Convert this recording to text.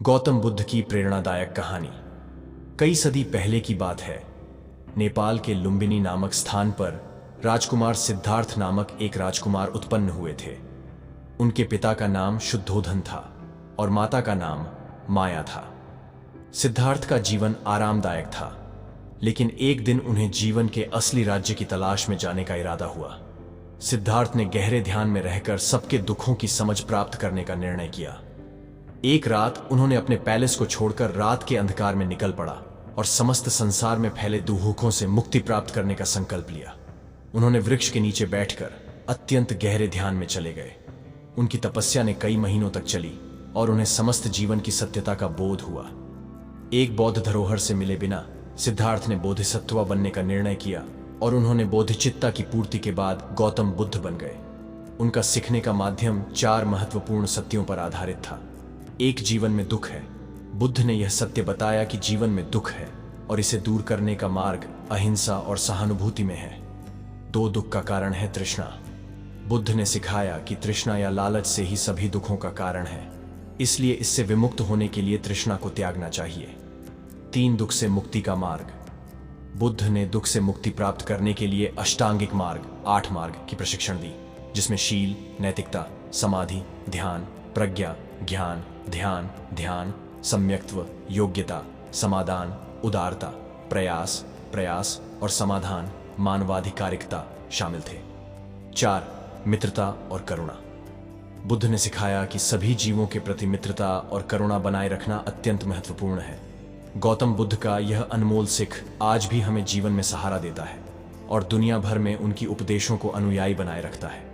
गौतम बुद्ध की प्रेरणादायक कहानी। कई सदी पहले की बात है। नेपाल के लुम्बिनी नामक स्थान पर राजकुमार सिद्धार्थ नामक एक राजकुमार उत्पन्न हुए थे। उनके पिता का नाम शुद्धोधन था और माता का नाम माया था। सिद्धार्थ का जीवन आरामदायक था, लेकिन एक दिन उन्हें जीवन के असली राज्य की तलाश में जाने का इरादा हुआ। सिद्धार्थ ने गहरे ध्यान में रहकर सबके दुखों की समझ प्राप्त करने का निर्णय किया। एक रात उन्होंने अपने पैलेस को छोड़कर रात के अंधकार में निकल पड़ा और समस्त संसार में फैले दुखों से मुक्ति प्राप्त करने का संकल्प लिया। उन्होंने वृक्ष के नीचे बैठकर अत्यंत गहरे ध्यान में चले गए। उनकी तपस्या ने कई महीनों तक चली और उन्हें समस्त जीवन की सत्यता का बोध हुआ। एक बौद्ध धरोहर से मिले बिना सिद्धार्थ ने बोधिसत्व बनने का निर्णय किया और उन्होंने बोधिचित्ता की पूर्ति के बाद गौतम बुद्ध बन गए। उनका सीखने का माध्यम 4 महत्वपूर्ण सत्यों पर आधारित था। एक, जीवन में दुख है। बुद्ध ने यह सत्य बताया कि जीवन में दुख है और इसे दूर करने का मार्ग अहिंसा और सहानुभूति में है। 2, दुख का कारण है तृष्णा। बुद्ध ने सिखाया कि तृष्णा या लालच से ही सभी दुखों का कारण है, इसलिए इससे विमुक्त होने के लिए तृष्णा को त्यागना चाहिए। 3, दुख से मुक्ति का मार्ग। बुद्ध ने दुख से मुक्ति प्राप्त करने के लिए अष्टांगिक मार्ग 8 मार्ग की प्रशिक्षण दी, जिसमें शील, नैतिकता, समाधि, ध्यान, प्रज्ञा, ज्ञान, ध्यान, सम्यक्त्व, योग्यता, समाधान, उदारता, प्रयास और समाधान, मानवाधिकारिकता शामिल थे। 4, मित्रता और करुणा। बुद्ध ने सिखाया कि सभी जीवों के प्रति मित्रता और करुणा बनाए रखना अत्यंत महत्वपूर्ण है। गौतम बुद्ध का यह अनमोल सिख आज भी हमें जीवन में सहारा देता है और दुनिया भर में उनकी उपदेशों को अनुयायी बनाए रखता है।